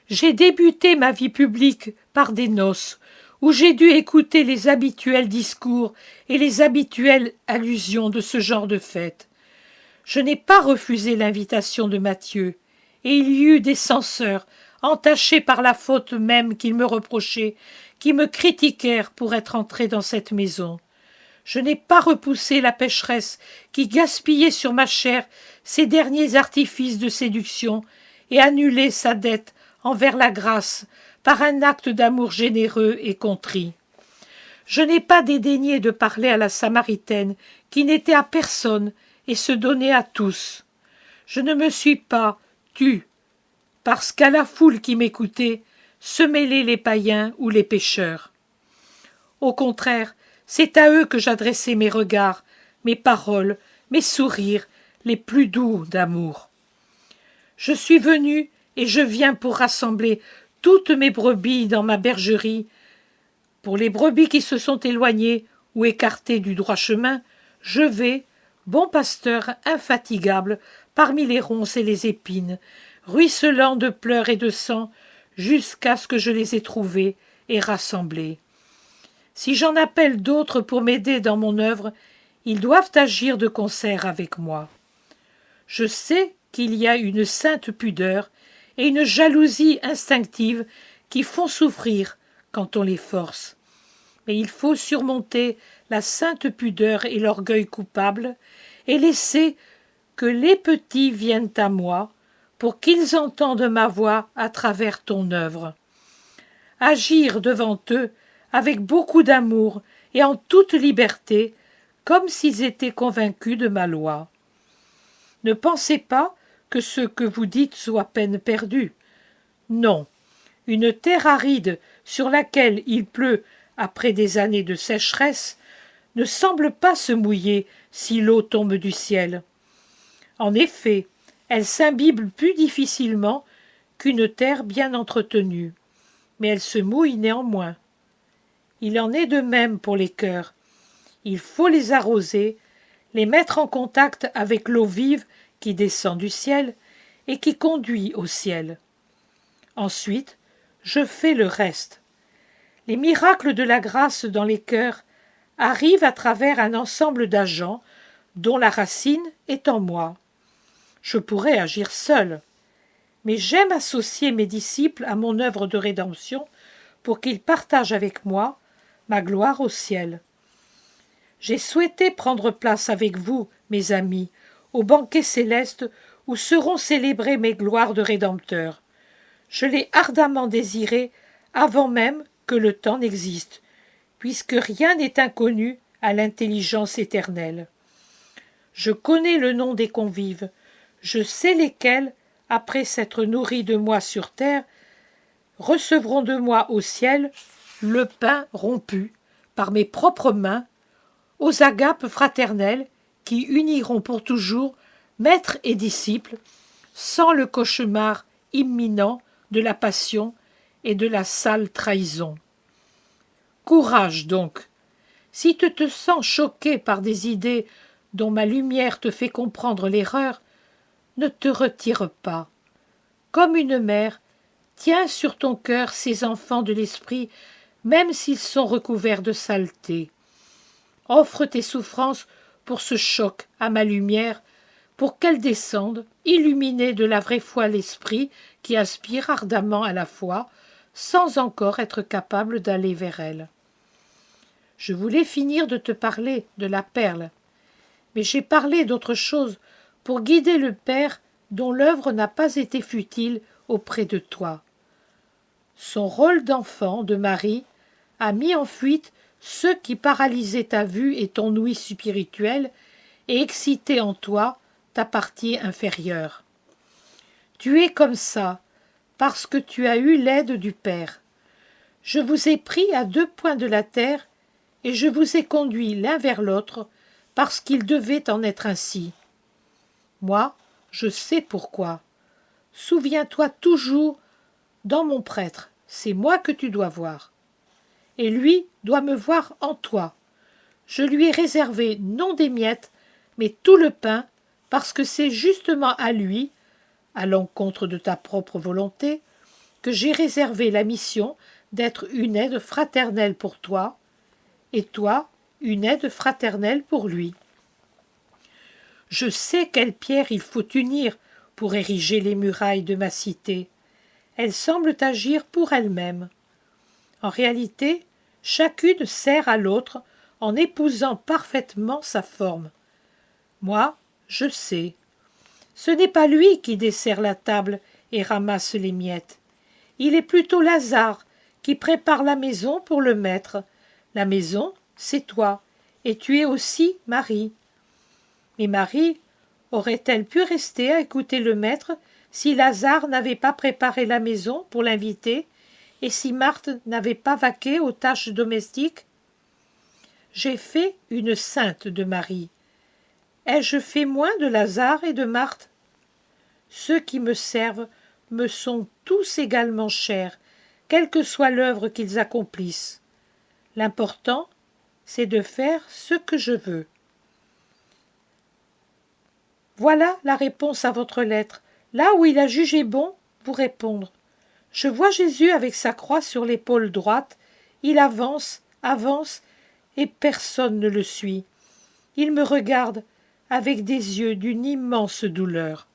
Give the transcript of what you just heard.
J'ai débuté ma vie publique par des noces, où j'ai dû écouter les habituels discours et les habituelles allusions de ce genre de fête. Je n'ai pas refusé l'invitation de Mathieu, et il y eut des censeurs, entachés par la faute même qu'ils me reprochaient, qui me critiquèrent pour être entré dans cette maison. Je n'ai pas repoussé la pécheresse qui gaspillait sur ma chair ses derniers artifices de séduction et annulé sa dette envers la grâce par un acte d'amour généreux et contrit. Je n'ai pas dédaigné de parler à la Samaritaine qui n'était à personne et se donnait à tous. Je ne me suis pas tue parce qu'à la foule qui m'écoutait se mêlaient les païens ou les pécheurs. Au contraire, c'est à eux que j'adressais mes regards, mes paroles, mes sourires les plus doux d'amour. Je suis venu et je viens pour rassembler toutes mes brebis dans ma bergerie. Pour les brebis qui se sont éloignées ou écartées du droit chemin, je vais, bon pasteur infatigable, parmi les ronces et les épines, ruisselant de pleurs et de sang, jusqu'à ce que je les ai trouvées et rassemblées. Si j'en appelle d'autres pour m'aider dans mon œuvre, ils doivent agir de concert avec moi. Je sais qu'il y a une sainte pudeur et une jalousie instinctive qui font souffrir quand on les force. Mais il faut surmonter la sainte pudeur et l'orgueil coupable et laisser que les petits viennent à moi pour qu'ils entendent ma voix à travers ton œuvre. Agir devant eux avec beaucoup d'amour et en toute liberté, comme s'ils étaient convaincus de ma loi. Ne pensez pas que ce que vous dites soit peine perdue. Non, une terre aride sur laquelle il pleut après des années de sécheresse ne semble pas se mouiller si l'eau tombe du ciel. En effet, elle s'imbibe plus difficilement qu'une terre bien entretenue, mais elle se mouille néanmoins. Il en est de même pour les cœurs. Il faut les arroser, les mettre en contact avec l'eau vive qui descend du ciel et qui conduit au ciel. Ensuite, je fais le reste. Les miracles de la grâce dans les cœurs arrivent à travers un ensemble d'agents dont la racine est en moi. Je pourrais agir seul, mais j'aime associer mes disciples à mon œuvre de rédemption pour qu'ils partagent avec moi ma gloire au ciel. J'ai souhaité prendre place avec vous, mes amis, au banquet céleste où seront célébrées mes gloires de Rédempteur. Je l'ai ardemment désiré avant même que le temps n'existe, puisque rien n'est inconnu à l'intelligence éternelle. Je connais le nom des convives, je sais lesquels, après s'être nourris de moi sur terre, recevront de moi au ciel le pain rompu par mes propres mains aux agapes fraternelles qui uniront pour toujours maître et disciple sans le cauchemar imminent de la passion et de la sale trahison. Courage donc. Si tu te sens choqué par des idées dont ma lumière te fait comprendre l'erreur, ne te retire pas. Comme une mère, tiens sur ton cœur ces enfants de l'esprit, même s'ils sont recouverts de saleté. Offre tes souffrances pour ce choc à ma lumière, pour qu'elle descende, illuminée de la vraie foi l'esprit qui aspire ardemment à la foi, sans encore être capable d'aller vers elle. Je voulais finir de te parler de la perle, mais j'ai parlé d'autre chose pour guider le Père dont l'œuvre n'a pas été futile auprès de toi. Son rôle d'enfant de Marie a mis en fuite ceux qui paralysaient ta vue et ton ouïe spirituelle et excitaient en toi ta partie inférieure. Tu es comme ça, parce que tu as eu l'aide du Père. Je vous ai pris à 2 points de la terre, et je vous ai conduits l'un vers l'autre, parce qu'il devait en être ainsi. Moi, je sais pourquoi. Souviens-toi toujours, dans mon prêtre, c'est moi que tu dois voir. Et lui doit me voir en toi. Je lui ai réservé non des miettes, mais tout le pain, parce que c'est justement à lui, à l'encontre de ta propre volonté, que j'ai réservé la mission d'être une aide fraternelle pour toi, et toi, une aide fraternelle pour lui. Je sais quelles pierres il faut unir pour ériger les murailles de ma cité. Elles semblent agir pour elles-mêmes. En réalité, chacune sert à l'autre en épousant parfaitement sa forme. Moi, je sais. Ce n'est pas lui qui dessert la table et ramasse les miettes. Il est plutôt Lazare qui prépare la maison pour le maître. La maison, c'est toi, et tu es aussi Marie. Mais Marie aurait-elle pu rester à écouter le maître si Lazare n'avait pas préparé la maison pour l'inviter et si Marthe n'avait pas vaqué aux tâches domestiques? J'ai fait une sainte de Marie. Ai-je fait moins de Lazare et de Marthe? Ceux qui me servent me sont tous également chers, quelle que soit l'œuvre qu'ils accomplissent. L'important, c'est de faire ce que je veux. Voilà la réponse à votre lettre, là où il a jugé bon vous répondre. Je vois Jésus avec sa croix sur l'épaule droite, il avance, avance, et personne ne le suit. Il me regarde avec des yeux d'une immense douleur.